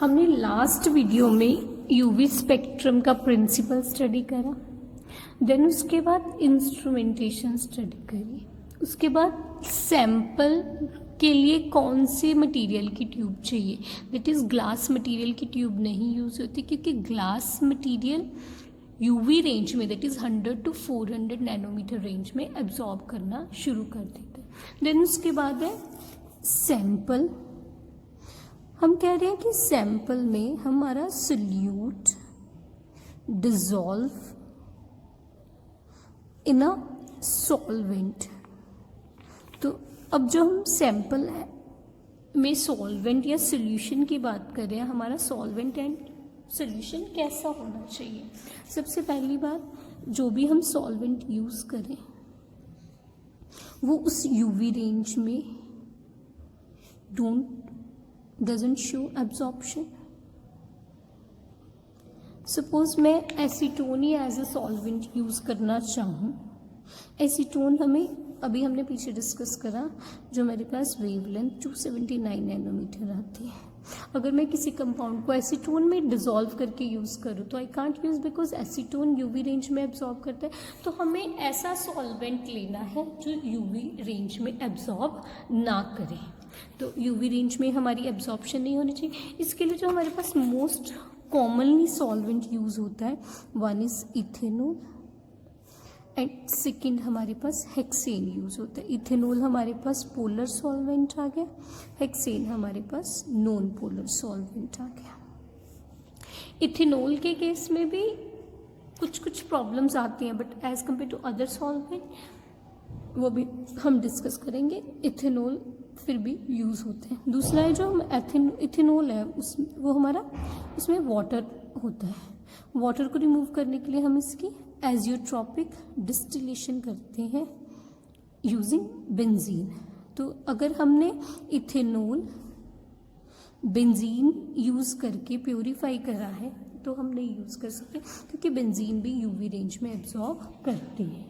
हमने last video में UV spectrum का प्रिंसिपल स्टडी करा, देन उसके बाद इंस्ट्रूमेंटेशन स्टडी करी, उसके बाद सैंपल के लिए कौन से मटेरियल की ट्यूब चाहिए, दैट इज़ ग्लास मटेरियल की ट्यूब नहीं यूज़ होती क्योंकि ग्लास मटेरियल यूवी रेंज में that is 100 to 400 nanometre range में एब्जॉर्ब करना शुरू कर देता है। देन उसके बाद है सैंपल। हम कह रहे हैं कि सैंपल में हमारा solute dissolve in a solvent. तो अब जो हम सैंपल में सॉल्वेंट या सोल्यूशन की बात कर रहे हैं, हमारा सॉल्वेंट एंड सोल्यूशन कैसा होना चाहिए। सबसे पहली बात, जो भी हम सॉल्वेंट यूज़ करें वो उस यूवी रेंज में doesn't show absorption। सपोज मैं एसीटोन ही एज अ सॉल्वेंट यूज़ करना चाहूँ। एसीटोन हमें अभी हमने पीछे डिस्कस करा, जो मेरे पास वेवलेंथ 279 नैनोमीटर आती है। अगर मैं किसी कंपाउंड को एसीटोन में डिसॉल्व करके यूज़ करूँ तो I can't use, because acetone UV range में एब्जॉर्ब करता है। तो हमें ऐसा सॉल्वेंट लेना है जो यूवी रेंज में एब्जॉर्ब ना करे। तो यूवी रेंज में हमारी एब्जॉर्प्शन नहीं होनी चाहिए। इसके लिए जो हमारे पास मोस्ट कॉमनली सॉल्वेंट यूज़ होता है, one is ethanol and second हमारे पास हेक्सेन यूज़ होता है। इथेनॉल हमारे पास पोलर सॉल्वेंट आ गया, हेक्सेन हमारे पास नॉन पोलर सॉल्वेंट आ गया। इथेनॉल के केस में भी कुछ प्रॉब्लम्स आती हैं, but as compare to other solvent वो भी हम डिस्कस करेंगे। इथेनॉल फिर भी यूज़ होते हैं। दूसरा है जो हम इथेनॉल है वो हमारा उसमें वाटर होता है। वाटर को रिमूव करने के लिए हम इसकी एजियोट्रॉपिक डिस्टिलेशन करते हैं यूजिंग बेंजीन। तो अगर हमने इथेनॉल बेंजीन यूज़ करके प्योरीफाई करा है तो हम नहीं यूज़ कर सकते, क्योंकि बेंजीन भी यूवी रेंज में एब्जॉर्ब करती है।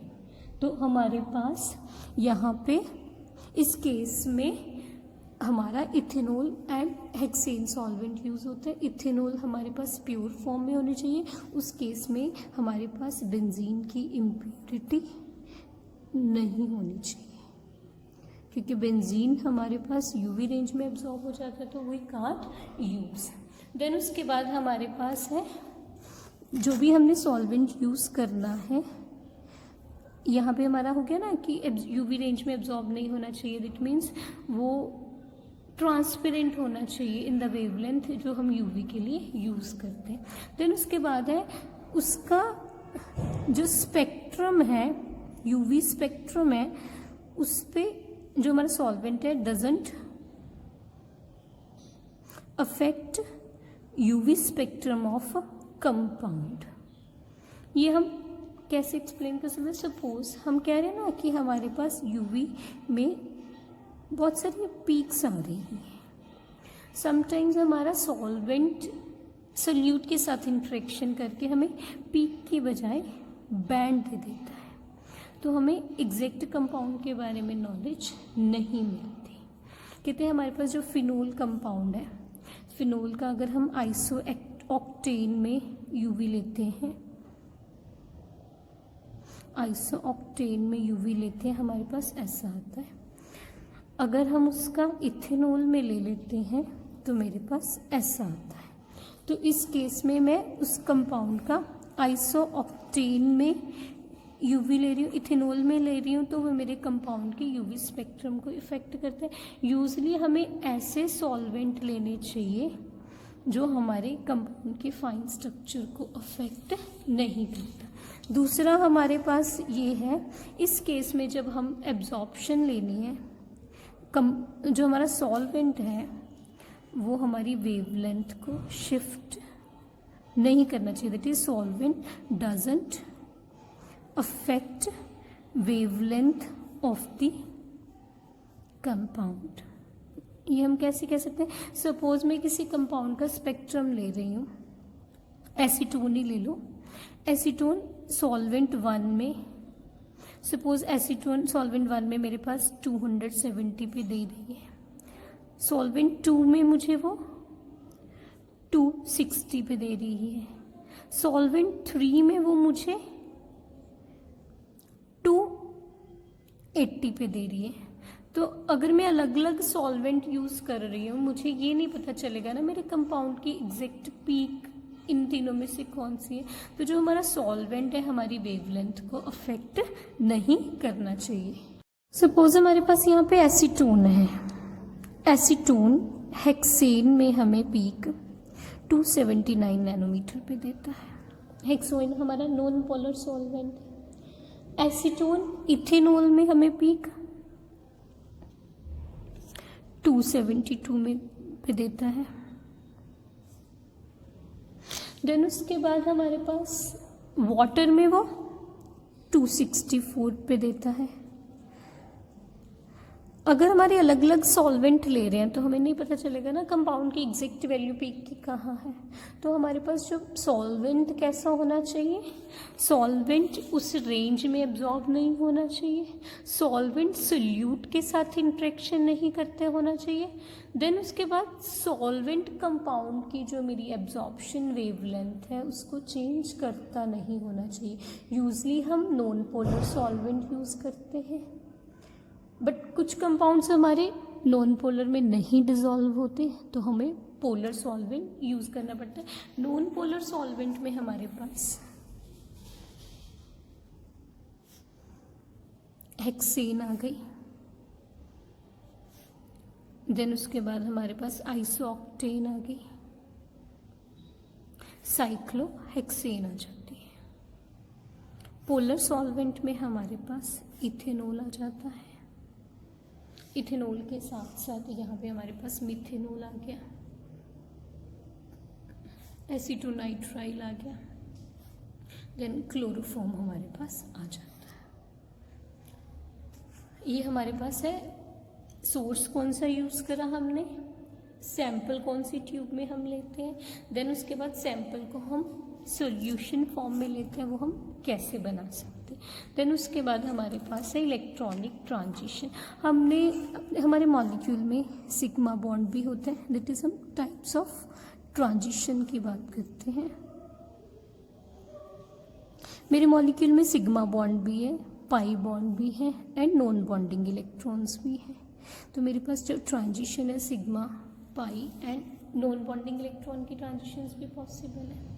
तो हमारे पास यहाँ पे इस केस में हमारा ethanol and hexane solvent use होता है। इथेनॉल हमारे पास प्योर फॉर्म में होनी चाहिए, उस केस में हमारे पास बेंजीन की इम्प्योरिटी नहीं होनी चाहिए, क्योंकि बेंजीन हमारे पास यूवी रेंज में एब्जॉर्ब हो जाता है तो वी कांट यूज़। देन उसके बाद हमारे पास है जो भी हमने सॉल्वेंट यूज़ करना है, यहाँ पे हमारा हो गया ना कि यूवी रेंज में एब्जॉर्ब नहीं होना चाहिए, दैट मीन्स वो ट्रांसपेरेंट होना चाहिए इन द वेवलेंथ जो हम यूवी के लिए यूज़ करते हैं। देन उसके बाद है उसका जो स्पेक्ट्रम है, यूवी स्पेक्ट्रम है, उस पे जो हमारा सॉल्वेंट है doesn't affect UV spectrum of compound. ये हम कैसे एक्सप्लेन कर सकते हैं। सपोज हम कह रहे हैं ना कि हमारे पास यूवी में बहुत सारी पीक्स आ रही हैं। समटाइम्स हमारा सॉल्वेंट सोल्यूट के साथ इंटरेक्शन करके हमें पीक की बजाय बैंड दे देता है, तो हमें एग्जैक्ट कंपाउंड के बारे में नॉलेज नहीं मिलती। कहते हैं हमारे पास जो फिनोल कंपाउंड है, फिनोल का अगर हम आइसो ऑक्टेन में यूवी लेते हैं, आइसो ऑक्टेन में यूवी लेते हैं, हमारे पास ऐसा आता है। अगर हम उसका इथेनॉल में ले लेते हैं तो मेरे पास ऐसा आता है। तो इस केस में मैं उस कंपाउंड का आइसो ऑक्टेन में यूवी ले रही हूँ, इथेनॉल में ले रही हूँ, तो वो मेरे कंपाउंड के यूवी स्पेक्ट्रम को इफेक्ट करते हैं। यूजली हमें ऐसे सॉल्वेंट लेने चाहिए जो हमारे कंपाउंड के फाइन स्ट्रक्चर को अफेक्ट नहीं करता। दूसरा हमारे पास ये है, इस केस में जब हम एब्जॉर्प्शन लेनी है, जो हमारा सॉल्वेंट है वो हमारी वेवलेंथ को शिफ्ट नहीं करना चाहिए, that is solvent doesn't affect wavelength of the compound. ये हम कैसे कह सकते हैं। सपोज मैं किसी कंपाउंड का स्पेक्ट्रम ले रही हूँ, एसीटोन ही ले लो। एसीटोन सॉल्वेंट 1 में, सपोज एसीटोन सॉल्वेंट 1 में मेरे पास 270 पे दे रही है, सॉल्वेंट 2 में मुझे वो 260 पे दे रही है, सॉल्वेंट 3 में वो मुझे 280 पे दे रही है। तो अगर मैं अलग अलग सॉल्वेंट यूज़ कर रही हूँ, मुझे ये नहीं पता चलेगा ना मेरे कंपाउंड की एग्जैक्ट पीक इन तीनों में से कौन सी है। तो जो हमारा सॉल्वेंट है हमारी वेवलेंथ को अफेक्ट नहीं करना चाहिए। सपोज हमारे पास यहाँ पे एसीटोन है, एसीटोन हेक्सेन में हमें पीक 279 नैनोमीटर पे देता है। हेक्सोन हमारा नॉन पोलर सॉल्वेंट है। एसीटोन इथेनॉल में हमें पीक 272 में पे देता है। देन उसके बाद हमारे पास वाटर में वो 264 पे देता है। अगर हमारे अलग अलग सॉल्वेंट ले रहे हैं तो हमें नहीं पता चलेगा ना कंपाउंड की एग्जैक्ट वैल्यू पीक की कहाँ है। तो हमारे पास जो सॉल्वेंट कैसा होना चाहिए, सॉल्वेंट उस रेंज में एब्जॉर्ब नहीं होना चाहिए, सॉल्वेंट सोल्यूट के साथ इंटरेक्शन नहीं करते होना चाहिए। देन उसके बाद सॉल्वेंट कंपाउंड की जो मेरी एब्जॉर्प्शन वेवलेंथ है उसको चेंज करता नहीं होना चाहिए। यूजली हम नॉन पोलर सॉल्वेंट यूज़ करते हैं, बट कुछ कंपाउंड्स हमारे नॉन पोलर में नहीं डिसॉल्व होते तो हमें पोलर सॉल्वेंट यूज़ करना पड़ता है। नॉन पोलर सॉल्वेंट में हमारे पास हेक्सेन आ गई, देन उसके बाद हमारे पास आइसोऑक्टेन आ गई, साइक्लोहेक्सेन आ जाती है। पोलर सॉल्वेंट में हमारे पास इथेनॉल आ जाता है। इथेनॉल के साथ साथ यहाँ पे हमारे पास मिथेनॉल आ गया, एसीटोनाइट्राइल आ गया, देन क्लोरोफॉर्म हमारे पास आ जाता है। ये हमारे पास है। सोर्स कौन सा यूज़ करा हमने, सैंपल कौन सी ट्यूब में हम लेते हैं, देन उसके बाद सैंपल को हम सॉल्यूशन फॉर्म में लेते हैं, वो हम कैसे बना सकते हैं। देन उसके बाद हमारे पास है इलेक्ट्रॉनिक ट्रांजिशन। हमने हमारे मॉलिक्यूल में सिग्मा बॉन्ड भी होते हैं, दैट इज हम टाइप्स ऑफ ट्रांजिशन की बात करते हैं। मेरे मॉलिक्यूल में सिग्मा बॉन्ड भी है, पाई बॉन्ड भी है एंड नॉन बॉन्डिंग इलेक्ट्रॉन्स भी हैं। तो मेरे पास जो ट्रांजिशन है sigma, pi and non bonding electron की ट्रांजिशंस भी पॉसिबल है।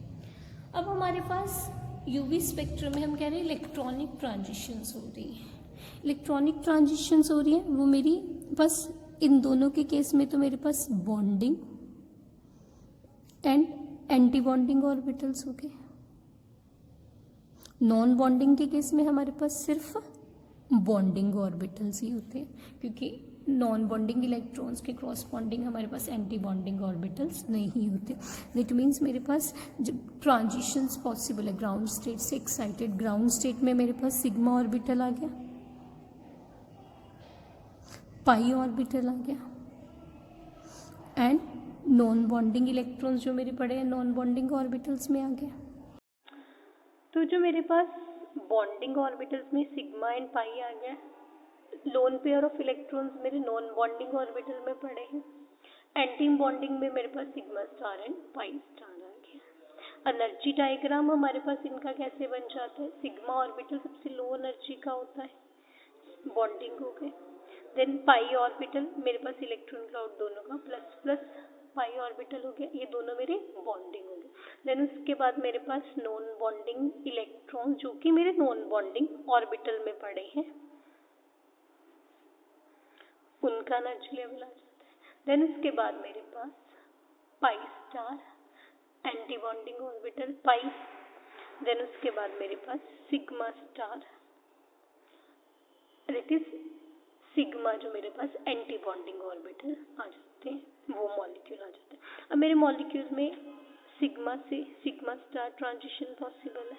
अब हमारे पास यूवी स्पेक्ट्रम में हम कह रहे हैं इलेक्ट्रॉनिक ट्रांजिशंस हो रही हैं। इलेक्ट्रॉनिक ट्रांजिशंस हो रही हैं वो मेरी बस इन दोनों के केस में तो मेरे पास bonding and anti bonding orbitals हो गए। नॉन बॉन्डिंग के केस में हमारे पास सिर्फ बॉन्डिंग ऑर्बिटल्स ही होते हैं, क्योंकि नॉन बॉन्डिंग इलेक्ट्रॉन्स के क्रॉसपॉन्डिंग हमारे पास एंटी बॉन्डिंग ऑर्बिटल्स नहीं होते। दैट मीन्स मेरे पास जब ट्रांजिशंस पॉसिबल है ग्राउंड स्टेट से एक्साइटेड, ग्राउंड स्टेट में मेरे पास सिग्मा ऑर्बिटल आ गया, पाई ऑर्बिटल आ गया एंड नॉन बॉन्डिंग इलेक्ट्रॉन्स जो मेरे पड़े हैं नॉन बॉन्डिंग ऑर्बिटल्स में आ गया। तो जो मेरे पास बॉन्डिंग ऑर्बिटल्स में सिग्मा एंड पाई आ गया, लोन पेयर ऑफ इलेक्ट्रॉन्स मेरे नॉन बॉन्डिंग ऑर्बिटल में पड़े हैं, एंटी बॉन्डिंग में मेरे पास sigma star and pi star आ गया। एनर्जी डायग्राम हमारे पास इनका कैसे बन जाता है, सिग्मा ऑर्बिटल सबसे लो एनर्जी का होता है, बॉन्डिंग हो गए। देन पाई ऑर्बिटल मेरे पास इलेक्ट्रॉन क्लाउड दोनों का प्लस प्लस पाई ऑर्बिटल हो गया, ये दोनों मेरे बॉन्डिंग हो गए। देन उसके बाद मेरे पास नॉन बॉन्डिंग इलेक्ट्रॉन जो कि मेरे नॉन बॉन्डिंग ऑर्बिटल में पड़े हैं, उनका एनर्जी लेवल आ जाता है। देन उसके बाद मेरे पास pi star anti bonding orbital pi, then उसके बाद मेरे पास sigma star that is sigma जो मेरे पास एंटी बॉन्डिंग ऑर्बिटल आ जाते हैं, वो मॉलिक्यूल आ जाता है। अब मेरे मॉलिक्यूल में सिग्मा से सिग्मा स्टार ट्रांजिशन पॉसिबल है,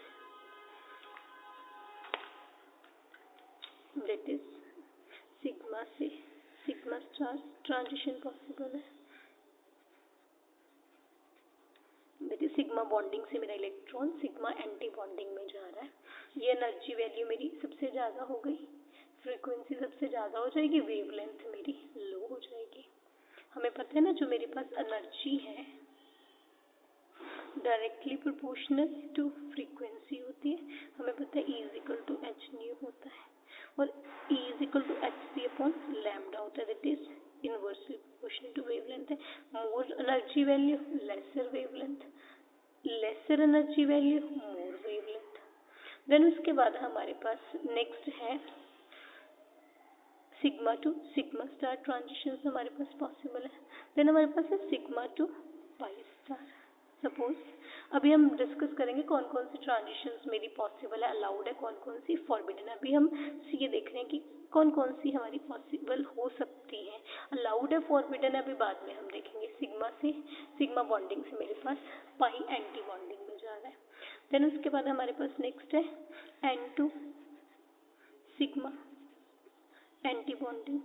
दैट इज सिग्मा से सिग्मा स्टार ट्रांजिशन पॉसिबल है, दैट इज सिग्मा बॉन्डिंग से मेरा इलेक्ट्रॉन सिग्मा एंटी बॉन्डिंग में जा रहा है। ये एनर्जी वैल्यू मेरी सबसे ज़्यादा हो गई, फ्रीक्वेंसी सबसे ज़्यादा हो जाएगी, वेवलेंथ मेरी लो हो जाएगी। हमें पता है ना जो मेरे पास एनर्जी है डायरेक्टली प्रोपोर्शनल टू फ्रीक्वेंसी होती है, हमें पता है E is equal to H nu होता है, और E is equal to H C upon lambda होता है, that is inversely proportional to wavelength है। More energy value lesser wavelength, lesser energy value more wavelength. Then उसके बाद हमारे पास नेक्स्ट है sigma to sigma star transitions हमारे पास पॉसिबल है। देन हमारे पास है sigma to pi star. Suppose अभी हम डिस्कस करेंगे कौन कौन सी ट्रांजिशंस मेरी पॉसिबल है, अलाउड है, कौन कौन सी फॉरबिडन है। अभी हम ये देख रहे हैं कि कौन कौन सी हमारी पॉसिबल हो सकती हैं, अलाउड है, फॉरबिडन है, अभी बाद में हम देखेंगे। सिग्मा से सिग्मा बॉन्डिंग से मेरे पास पाई एंटी बॉन्डिंग में जा रहा है। देन उसके बाद हमारे पास नेक्स्ट है n to sigma anti bonding.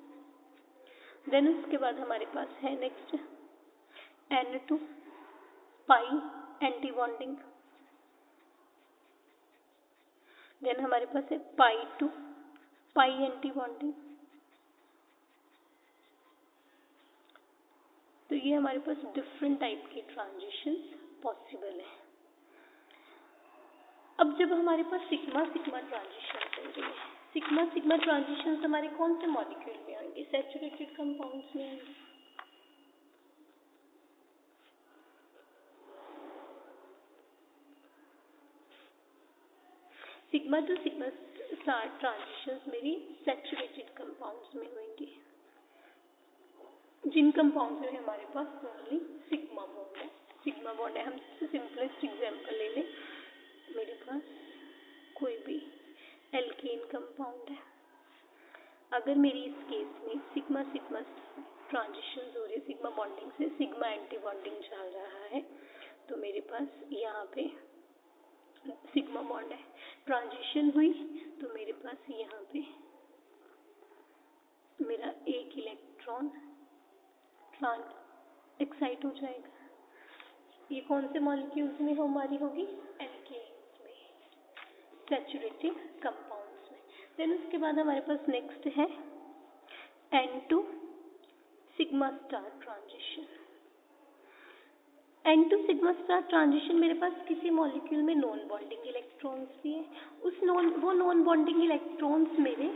Then उसके बाद हमारे पास है next n to pi anti bonding. Then हमारे पास है pi to pi anti bonding. तो ये हमारे पास डिफरेंट टाइप की ट्रांजिशंस पॉसिबल है। अब जब हमारे पास सिग्मा सिग्मा ट्रांजिशन होंगे, सिग्मा सिग्मा ट्रांजिशंस हमारे कौन से मॉलिक्यूल में आएंगे, सैचुरेटेड कंपाउंड्स में आएंगे। Sigma to sigma star transitions मेरी सैचुरेटेड कंपाउंड्स में होंगी, जिन कंपाउंड्स में हमारे पास ओनली सिग्मा बॉन्ड है। सिग्मा बॉन्ड है, हम सिंपलेस्ट एग्जांपल ले लें, मेरे पास कोई भी एल्केन कंपाउंड है, अगर मेरी इस केस में सिग्मा सिग्मा ट्रांजिशन हो रही है, सिग्मा बॉन्डिंग से सिग्मा एंटी बॉन्डिंग चल रहा है, तो मेरे पास यहाँ पे सिग्मा बॉन्ड है, ट्रांजिशन हुई तो मेरे पास यहाँ पे मेरा एक इलेक्ट्रॉन एक्साइट हो जाएगा। ये कौन से मॉलिक्यूल्स में हमारी होगी, एल्केन्स में, सैचुरेटेड कंपाउंड्स में। देन उसके बाद हमारे पास नेक्स्ट है n to sigma star transition. N to sigma star transition मेरे पास किसी मॉलिक्यूल में नॉन बॉन्डिंग इलेक्ट्रॉन्स भी है, वो नॉन बॉन्डिंग इलेक्ट्रॉन्स मेरे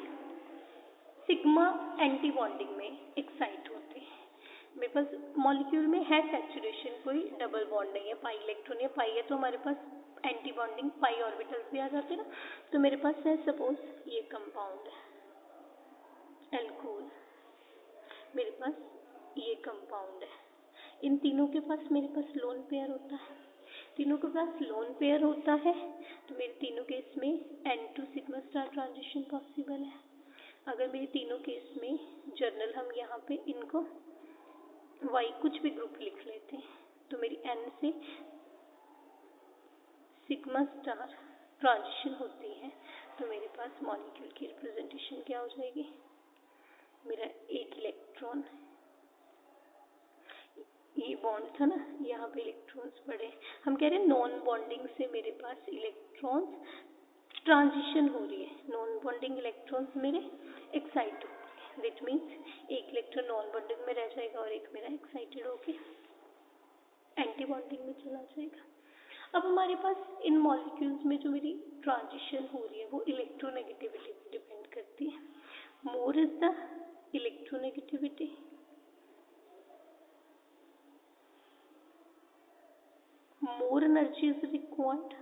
सिग्मा एंटी बॉन्डिंग में एक्साइट होते हैं। मेरे पास मॉलिक्यूल में है सैचुरेशन, कोई डबल बॉन्ड नहीं है, पाई इलेक्ट्रॉन या पाई है, तो हमारे पास एंटी बॉन्डिंग पाई ऑर्बिटल्स भी आ जाते हैं ना। तो मेरे पास है सपोज ये कंपाउंड है एल्कोहल, मेरे पास ये कंपाउंड है, इन तीनों के पास मेरे पास लोन पेयर होता है, तीनों के पास लोन पेयर होता है, तो मेरे तीनों केस में n to sigma star transition possible है। अगर मेरे तीनों केस में जर्नल हम यहाँ पे इनको वाई कुछ भी ग्रुप लिख लेते हैं, तो मेरी एन से सिग्मा स्टार ट्रांजिशन होती है, तो मेरे पास मॉलिक्यूल की रिप्रेजेंटेशन क्या हो जाएगी, मेरा एक इलेक्ट्रॉन, ये बॉन्ड था ना, यहाँ पे इलेक्ट्रॉन्स पड़े, हम कह रहे हैं नॉन बॉन्डिंग से मेरे पास इलेक्ट्रॉन्स ट्रांजिशन हो रही है, नॉन बॉन्डिंग इलेक्ट्रॉन्स मेरे एक्साइट हो रहे हैं, दैट मीन्स एक इलेक्ट्रॉन नॉन बॉन्डिंग में रह जाएगा और एक मेरा एक्साइटेड होके एंटी बॉन्डिंग में चला जाएगा। अब हमारे पास इन मॉलिक्यूल्स में जो मेरी ट्रांजिशन हो रही है वो इलेक्ट्रोनेगेटिविटी पे डिपेंड करती है। More is the electronegativity, more energy is required,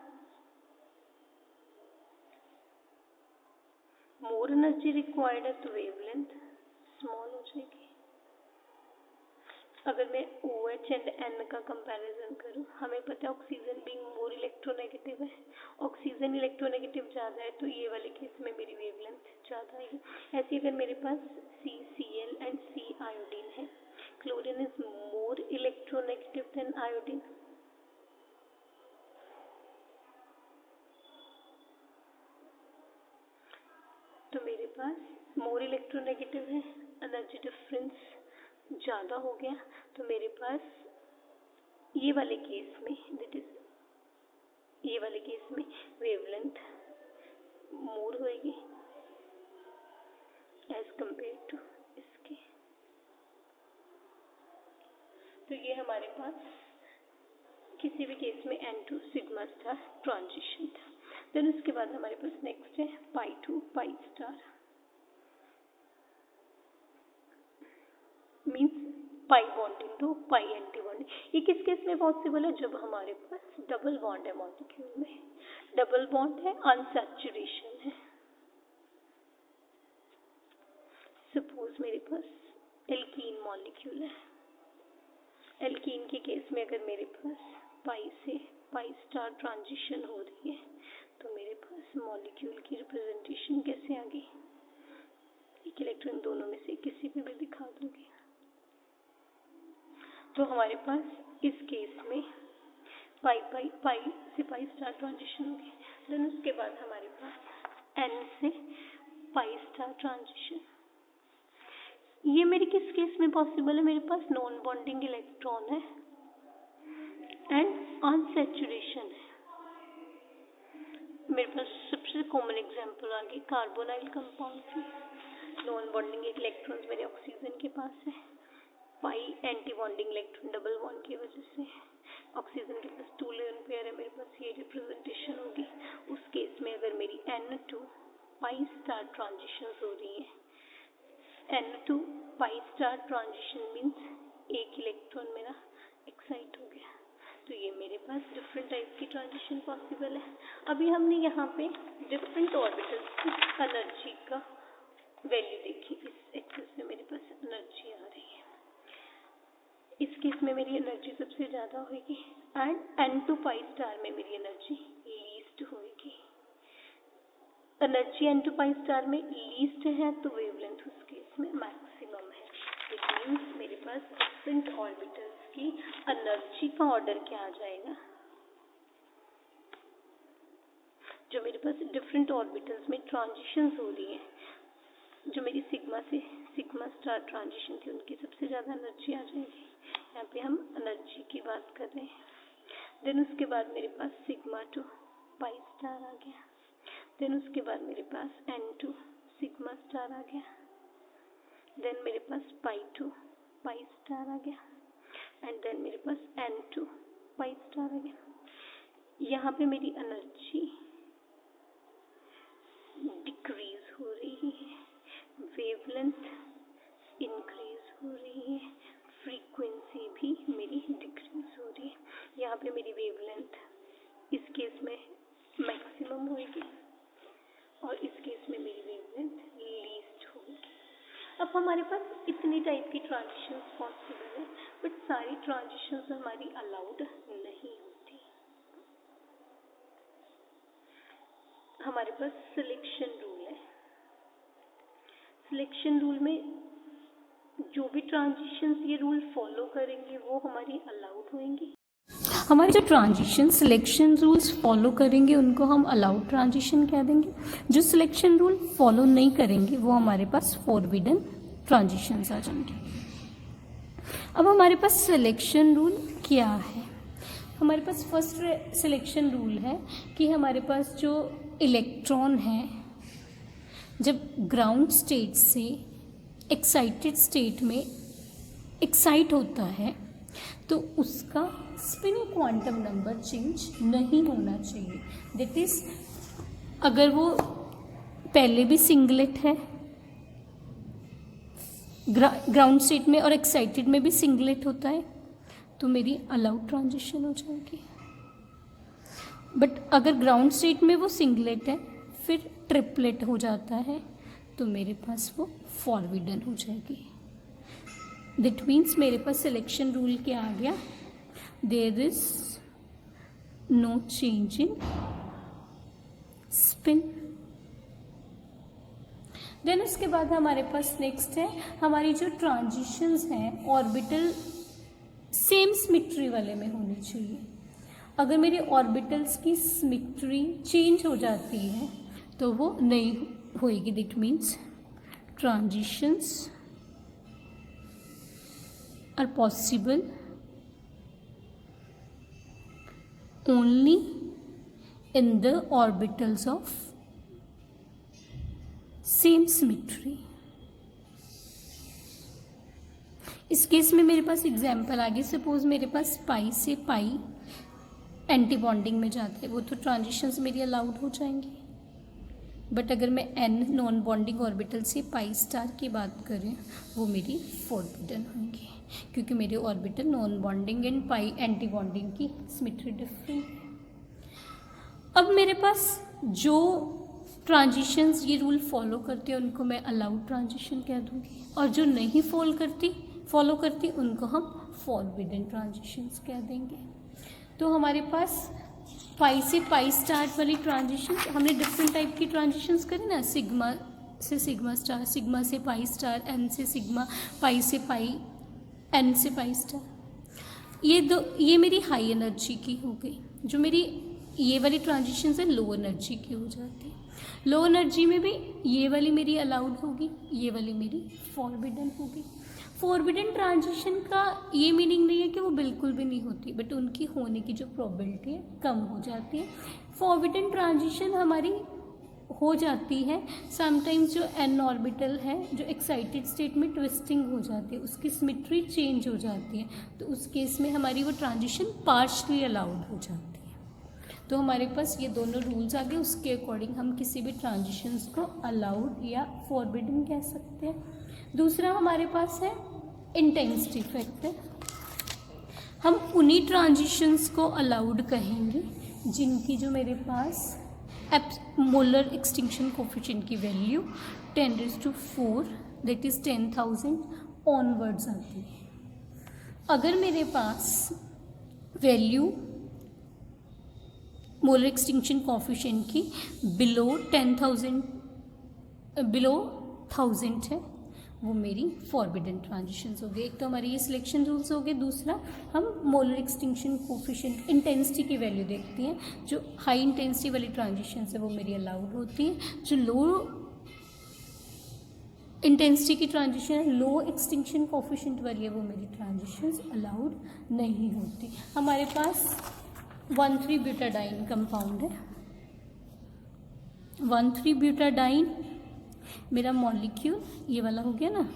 more energy required है तो वेवलेंथ स्मॉल हो जाएगी। अगर मैं OH एंड N का कंपैरिजन करूं, हमें पता है ऑक्सीजन बीइंग मोर इलेक्ट्रोनेगेटिव है, ऑक्सीजन इलेक्ट्रोनेगेटिव ज़्यादा है, तो ये वाले केस में मेरी वेवलेंथ ज़्यादा आएगी। ऐसे अगर मेरे पास CCl एंड C आयोडीन है, chlorine is more electronegative than iodine, तो मेरे पास मोर इलेक्ट्रोनेगेटिव है, एनर्जी डिफरेंस ज़्यादा हो गया, तो मेरे पास ये वाले केस में, दैट इज ये वाले केस में वेवलेंथ मोर होएगी एज कंपेयर टू इसके। तो ये हमारे पास किसी भी केस में n2 सिग्मा स्टार ट्रांजिशन था। देन उसके बाद हमारे पास नेक्स्ट है pi to pi star, means pi bonding to pi anti bonding. ये किस केस में पॉसिबल है? जब हमारे पास डबल बॉन्ड है मॉलिक्यूल में, डबल बॉन्ड है, अनसैचुरेशन है। सपोज मेरे पास एल्कीन मॉलिक्यूल है, एल्कीन के केस में अगर मेरे पास पाई से पाई स्टार ट्रांजिशन हो रही है तो मेरे पास मॉलिक्यूल की रिप्रेजेंटेशन कैसे आ गई? एक इलेक्ट्रॉन दोनों में से किसी पे भी दिखा दूंगी। तो हमारे पास इस केस में पाई से पाई स्टार ट्रांजिशन होगी। देन उसके बाद हमारे पास n से पाई स्टार ट्रांजिशन। ये मेरे किस केस में पॉसिबल है? मेरे पास नॉन बॉन्डिंग इलेक्ट्रॉन है एंड अनसैचुरेशन है। मेरे पास सबसे कॉमन एग्जांपल आ गई कार्बोनाइल कंपाउंड की। नॉन बॉन्डिंग इलेक्ट्रॉन्स मेरे ऑक्सीजन के पास है, pi anti bonding electron double bond की वजह से ऑक्सीजन के पास 2 लेन पेयर है, मेरे पास ये रिप्रेजेंटेशन होगी। उस केस में अगर मेरी n2 पाई स्टार ट्रांजिशन हो रही है, n2 pi star transition means एक इलेक्ट्रॉन मेरा एक्साइट हो गया, तो ये मेरे पास डिफरेंट टाइप की ट्रांजिशन पॉसिबल है। अभी हमने यहाँ पे डिफरेंट ऑर्बिटल्स की एनर्जी का वैल्यू देखी। इस एक्सिस में मेरे पास एनर्जी आ रही है, इस केस में मेरी एनर्जी सबसे ज़्यादा होगी एंड n2 पाई स्टार में मेरी एनर्जी लीस्ट होगी। एनर्जी n2 पाई स्टार में लीस्ट है तो वेवलेंथ उस केस में मैक्सिमम है। इट मीन्स मेरे पास डिफरेंट ऑर्बिटल्स की एनर्जी का ऑर्डर क्या आ जाएगा? जो मेरे पास डिफरेंट ऑर्बिटल्स में ट्रांजिशंस हो रही है, जो मेरी सिग्मा से सिग्मा स्टार ट्रांजिशन थी, उनकी सबसे ज़्यादा एनर्जी आ जाएगी। यहाँ पे हम एनर्जी की बात कर रहे हैं। देन उसके बाद मेरे पास सिग्मा टू पाई स्टार आ गया। देन उसके बाद मेरे पास n2 सिग्मा स्टार आ गया। देन मेरे पास पाई टू पाई स्टार आ गया एंड देन मेरे पास n2 पाई स्टार आ गया। यहाँ पे मेरी एनर्जी डिक्रीज हो रही है, वेवलेंथ इंक्रीज हो रही है, फ्रीक्वेंसी भी मेरी डिक्रीज हो रही है। यहाँ पे मेरी वेवलेंथ इस केस में मैक्सिमम होगी और इस केस में मेरी वेवलेंथ लीस्ट होगी। अब हमारे पास इतनी टाइप की ट्रांजिशंस पॉसिबल है, बट सारी ट्रांजिशंस हमारी अलाउड नहीं होती। हमारे पास सिलेक्शन रूल है। सिलेक्शन रूल में जो भी ट्रांजिशंस ये रूल फॉलो करेंगे वो हमारी अलाउड होंगी। हमारे जो ट्रांजिशन सिलेक्शन रूल्स फॉलो करेंगे उनको हम अलाउड ट्रांजिशन कह देंगे। जो सिलेक्शन रूल फॉलो नहीं करेंगे वो हमारे पास फॉरबिडन ट्रांजिशंस आ जाएंगे। अब हमारे पास सिलेक्शन रूल क्या है? हमारे पास फर्स्ट सिलेक्शन रूल है कि हमारे पास जो इलेक्ट्रॉन है जब ग्राउंड स्टेट से एक्साइटेड स्टेट में एक्साइट होता है तो उसका स्पिन क्वांटम नंबर चेंज नहीं होना चाहिए। दैट इज अगर वो पहले भी सिंगलेट है ग्राउंड स्टेट में और एक्साइटेड में भी सिंगलेट होता है तो मेरी अलाउड ट्रांजिशन हो जाएगी। बट अगर ग्राउंड स्टेट में वो सिंगलेट है फिर ट्रिपलेट हो जाता है तो मेरे पास वो फॉरबिडन हो जाएगी। दैट मीन्स मेरे पास सिलेक्शन रूल क्या आ गया? There is no change in spin. Then उसके बाद हमारे पास नेक्स्ट है हमारी जो ट्रांजिशंस हैं ऑर्बिटल सेम सिमेट्री वाले में होनी चाहिए। अगर मेरे ऑर्बिटल्स की सिमेट्री चेंज हो जाती है तो वो नहीं होएगी। That means transitions are possible only in the orbitals of same symmetry. इस केस में मेरे पास एग्जाम्पल आ गई। सपोज मेरे पास पाई से पाई एंटी बॉन्डिंग में जाते हैं वो तो ट्रांजिशंस मेरी अलाउड हो जाएंगी। बट अगर मैं n नॉन बॉन्डिंग ऑर्बिटल से पाई स्टार की बात करें वो मेरी फॉरबिडन होंगी, क्योंकि मेरे orbital non bonding and pi anti bonding की सिमेट्री डिफरेंट है। अब मेरे पास जो ट्रांजिशंस ये रूल फॉलो करते हैं उनको मैं अलाउड ट्रांजिशन कह दूँगी, और जो नहीं फॉलो करती उनको हम फॉरबिडन ट्रांजिशंस कह देंगे। तो हमारे पास पाई से पाई स्टार वाली ट्रांजिशन, हमने डिफरेंट टाइप की ट्रांजिशंस करी ना, सिग्मा से सिग्मा स्टार, सिग्मा से पाई स्टार, एन से सिग्मा, पाई से पाई, एन से पाई स्टार। ये मेरी हाई एनर्जी की हो गई। जो मेरी ये वाली ट्रांजिशन है लो एनर्जी की हो जाती है। लो एनर्जी में भी ये वाली मेरी अलाउड होगी, ये वाली मेरी फॉरबिडन होगी। फॉरबिडन ट्रांजिशन का ये मीनिंग नहीं है कि वो बिल्कुल भी नहीं होती, बट उनकी होने की जो प्रोबेबिलिटी है कम हो जाती है। फॉरबिडन ट्रांजिशन हमारी हो जाती है समटाइम्स जो एन ऑर्बिटल है जो एक्साइटेड स्टेट में ट्विस्टिंग हो जाती है, उसकी सिमेट्री चेंज हो जाती है, तो उस केस में हमारी वो ट्रांजिशन पार्शली अलाउड हो जाती है। तो हमारे पास ये दोनों रूल्स आ गए, उसके अकॉर्डिंग हम किसी भी ट्रांजिशंस को अलाउड या फॉरबिडन कह सकते हैं। दूसरा हमारे पास है इंटेंसिटी फैक्टर। हम उन्हीं ट्रांजिशंस को अलाउड कहेंगे जिनकी जो मेरे पास मोलर एक्सटिंक्शन कोफिशिएंट की वैल्यू 10⁴ दैट इज़ 10,000 ऑनवर्ड्स आती है। अगर मेरे पास वैल्यू मोलर एक्सटिंक्शन कोफिशिएंट की बिलो 10,000 है, वो मेरी फॉरबिडन ट्रांजिशंस हो गई। एक तो हमारी ये सिलेक्शन रूल्स हो गए, दूसरा हम मोलर एक्सटिंक्शन कोफिशिएंट इंटेंसिटी की वैल्यू देखती हैं। जो हाई इंटेंसिटी वाली ट्रांजिशंस है वो मेरी अलाउड होती हैं, जो लो इंटेंसिटी की ट्रांजिशन है, लो एक्सटिंक्शन कोफिशिएंट वाली है, वो मेरी ट्रांजिशंस अलाउड नहीं होती। हमारे पास 1,3-ब्यूटाडाइन कंपाउंड है। 1,3-ब्यूटाडाइन मेरा मॉलिक्यूल ये वाला हो गया ना।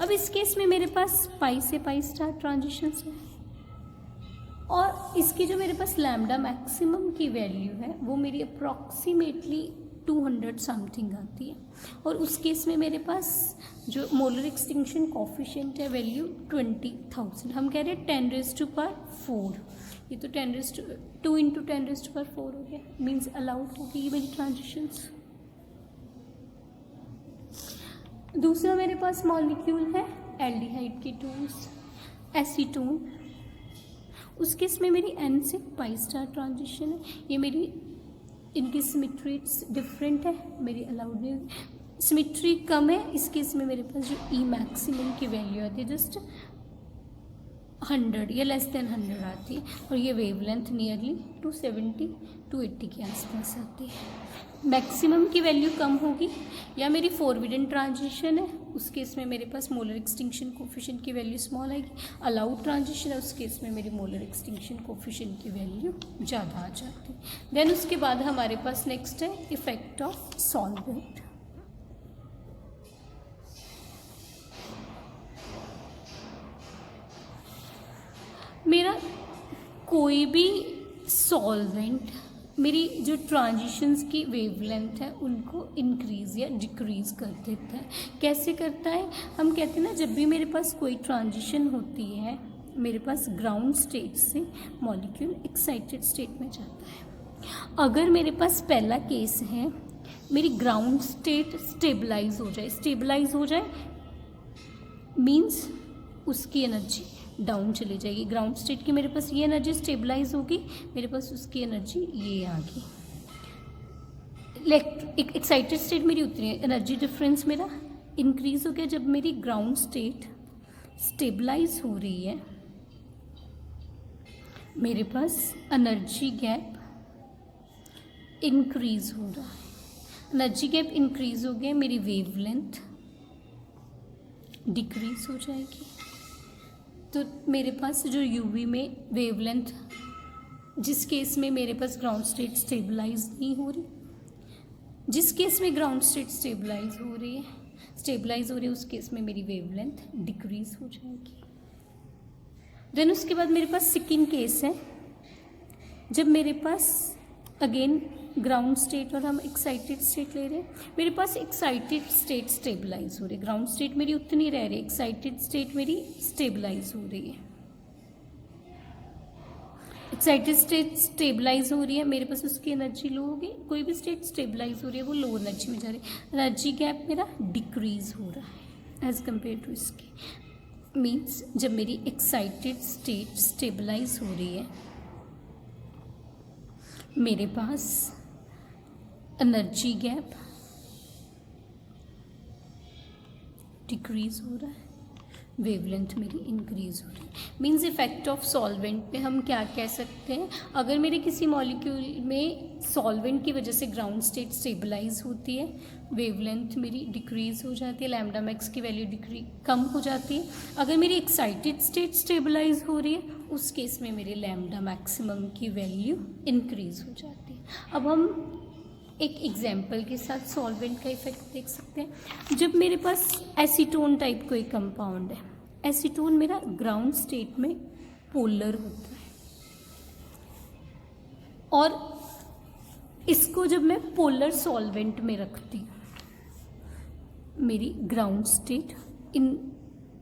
अब इस केस में मेरे पास पाई से पाई स्टार ट्रांजिशंस है, और इसकी जो मेरे पास लैम्डा मैक्सिमम की वैल्यू है वो मेरी अप्रॉक्सीमेटली 200 समथिंग आती है, और उस केस में मेरे पास जो मोलर एक्सटिंक्शन कोफिशिएंट है वैल्यू 20,000। हम कह रहे हैं 10⁴, ये तो 2 × 10⁴ हो गया, मीन्स अलाउड होगी ये मेरी ट्रांजिशंस। दूसरा मेरे पास मॉलिक्यूल है एल्डिहाइड कीटोन्स, एसीटोन। उस केस में मेरी एन से पाई स्टार ट्रांजिशन है, ये मेरी इनकी सिमेट्री डिफरेंट है, मेरी अलाउड नहीं होगी। सिमेट्री कम है, इस केस में मेरे पास जो ई मैक्सिमम की वैल्यू आती है जस्ट 100 या लेस देन 100 आती है, और ये वेवलेंथ नियरली 270-280 के आसपास आती है। मैक्सिमम की वैल्यू कम होगी, या मेरी फॉरबिडन ट्रांजिशन है, उस केस में मेरे पास मोलर एक्सटिंक्शन कोफिशिएंट की वैल्यू स्मॉल आएगी। अलाउड ट्रांजिशन है, उस केस में मेरी मोलर एक्सटिंक्शन कोफिशिएंट की वैल्यू ज़्यादा आ जाती है। देन उसके बाद हमारे पास नेक्स्ट है इफेक्ट ऑफ सॉल्वेंट। मेरा कोई भी सॉल्वेंट मेरी जो ट्रांजिशंस की वेवलेंथ है उनको इंक्रीज़ या डिक्रीज़ कर देता है। कैसे करता है? हम कहते हैं ना, जब भी मेरे पास कोई ट्रांजिशन होती है, मेरे पास ग्राउंड स्टेट से मॉलिक्यूल एक्साइटेड स्टेट में जाता है। अगर मेरे पास पहला केस है, मेरी ग्राउंड स्टेट स्टेबलाइज हो जाए मीन्स उसकी एनर्जी डाउन चली जाएगी। ग्राउंड स्टेट की मेरे पास ये एनर्जी स्टेबलाइज होगी, मेरे पास उसकी एनर्जी ये आ गई। एक्साइटेड स्टेट मेरी उतनी है, एनर्जी डिफरेंस मेरा इंक्रीज हो गया। जब मेरी ग्राउंड स्टेट स्टेबलाइज हो रही है, मेरे पास एनर्जी गैप इंक्रीज हो रहा है। एनर्जी गैप इंक्रीज हो गया, मेरी वेवलेंथ डिक्रीज हो जाएगी। तो मेरे पास जो यूवी में वेवलेंथ, जिस केस में मेरे पास ग्राउंड स्टेट स्टेबलाइज नहीं हो रही, जिस केस में ग्राउंड स्टेट स्टेबलाइज हो रही है, उस केस में मेरी वेवलेंथ डिक्रीज हो जाएगी। देन उसके बाद मेरे पास सेकेंड केस है, जब मेरे पास अगेन ग्राउंड स्टेट और हम एक्साइटेड स्टेट ले रहे हैं, मेरे पास एक्साइटेड स्टेट स्टेबलाइज हो रही है, ग्राउंड स्टेट मेरी उतनी रह रही है, एक्साइटेड स्टेट मेरी स्टेबलाइज हो रही है। एक्साइटेड स्टेट स्टेबलाइज हो रही है, मेरे पास उसकी एनर्जी लो होगी, कोई भी स्टेट स्टेबलाइज हो रही है वो लो एनर्जी में जा रही है, एनर्जी गैप मेरा डिक्रीज हो रहा है एज कंपेयर टू इसके। मीन्स जब मेरी एक्साइटेड स्टेट स्टेबलाइज हो रही है, मेरे पास एनर्जी गैप डिक्रीज हो रहा है, वेवलेंथ मेरी इंक्रीज हो रही है। मीन्स इफेक्ट ऑफ सॉल्वेंट पे हम क्या कह सकते हैं, अगर मेरे किसी मॉलिक्यूल में सॉल्वेंट की वजह से ग्राउंड स्टेट स्टेबलाइज होती है, वेवलेंथ मेरी डिक्रीज हो जाती है, लैम्डा मैक्स की वैल्यू कम हो जाती है। अगर मेरी एक्साइटेड स्टेट स्टेबलाइज हो रही है, उस केस में मेरे लैम्डा मैक्सिमम की वैल्यू इंक्रीज हो जाती है। अब हम एक एग्जाम्पल के साथ सॉल्वेंट का इफेक्ट देख सकते हैं। जब मेरे पास एसीटोन टाइप कोई कंपाउंड है, एसीटोन मेरा ग्राउंड स्टेट में पोलर होता है, और इसको जब मैं पोलर सॉल्वेंट में रखती हूँ, मेरी ग्राउंड स्टेट इन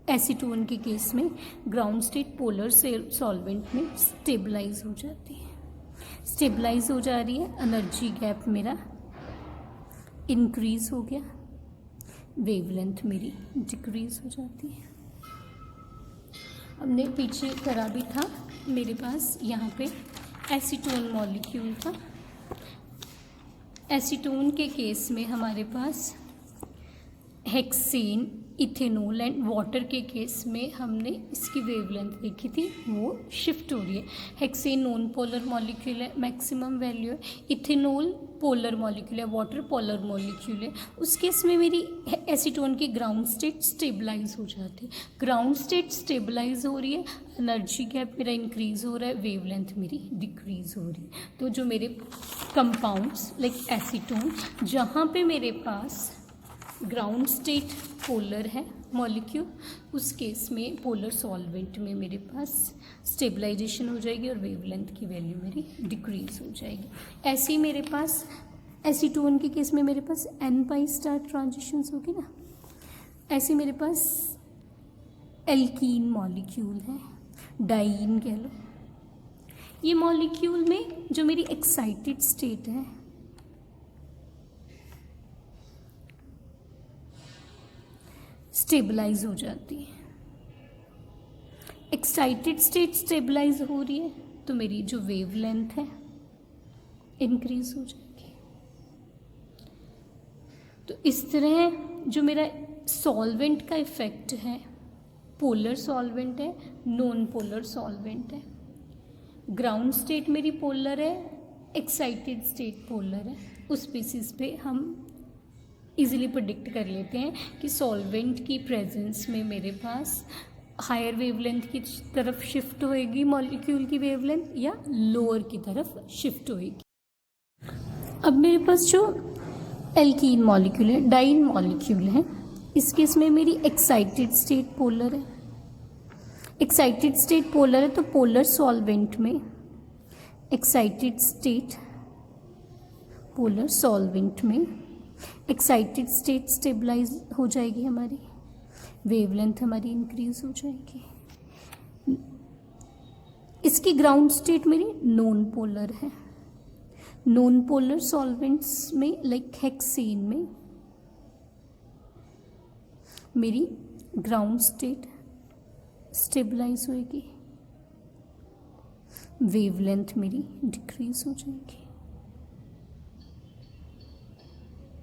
एसीटोन के केस में ग्राउंड स्टेट पोलर सॉल्वेंट में स्टेबलाइज हो जाती है, स्टेबलाइज हो जा रही है, एनर्जी गैप मेरा इंक्रीज हो गया, वेवलेंथ मेरी डिक्रीज हो जाती है। हमने पीछे करा भी था, मेरे पास यहाँ पे एसीटोन मॉलिक्यूल था, एसीटोन के केस में हमारे पास हेक्सेन, इथेनॉल एंड वाटर के केस में हमने इसकी वेवलेंथ देखी थी, वो शिफ्ट हो रही है। हेक्सेन नॉन पोलर मॉलिक्यूल है, मैक्सिमम वैल्यू है, इथेनॉल पोलर मॉलिक्यूल है, वाटर पोलर मॉलिक्यूल है, उस केस में मेरी एसीटोन की ग्राउंड स्टेट स्टेबलाइज हो जाती है। ग्राउंड स्टेट स्टेबलाइज हो रही है, एनर्जी गैप मेरा इंक्रीज हो रहा है, वेवलेंथ मेरी डिक्रीज हो रही है। तो जो मेरे कंपाउंड्स लाइक एसीटोन, जहाँ पे मेरे पास ग्राउंड स्टेट पोलर है मॉलिक्यूल, उस केस में पोलर सॉल्वेंट में मेरे पास स्टेबलाइजेशन हो जाएगी और वेवलेंथ की वैल्यू मेरी डिक्रीज हो जाएगी। ऐसे ही मेरे पास एसीटोन के केस में मेरे पास एन पाई स्टार ट्रांजिशंस होगी ना, ऐसे मेरे पास एल्कीन मॉलिक्यूल है, डाइन कह लो, ये मॉलिक्यूल में जो मेरी एक्साइटेड स्टेट है स्टेबलाइज हो जाती है। एक्साइटेड स्टेट स्टेबलाइज हो रही है तो मेरी जो वेवलेंथ है इंक्रीज हो जाएगी। तो इस तरह जो मेरा सॉल्वेंट का इफेक्ट है, पोलर सॉल्वेंट है, नॉन पोलर सॉल्वेंट है, ग्राउंड स्टेट मेरी पोलर है, एक्साइटेड स्टेट पोलर है, उस बेसिस पे हम इजीली प्रेडिक्ट कर लेते हैं कि सॉल्वेंट की प्रेजेंस में मेरे पास हायर वेवलेंथ की तरफ शिफ्ट होएगी मॉलिक्यूल की वेवलेंथ, या लोअर की तरफ शिफ्ट होएगी। अब मेरे पास जो एल्कीन मॉलिक्यूल है, डाइन मॉलिक्यूल है, इस केस में मेरी एक्साइटेड स्टेट पोलर है। एक्साइटेड स्टेट पोलर है तो पोलर सॉल्वेंट में एक्साइटेड स्टेट पोलर सॉल्वेंट में एक्साइटेड स्टेट स्टेबलाइज हो जाएगी, हमारी वेवलेंथ हमारी इंक्रीज हो जाएगी। इसकी ग्राउंड स्टेट मेरी नॉन पोलर है। नॉन पोलर सॉल्वेंट्स में लाइक हेक्सेन में मेरी ग्राउंड स्टेट स्टेबलाइज होएगी, वेवलेंथ मेरी डिक्रीज हो जाएगी।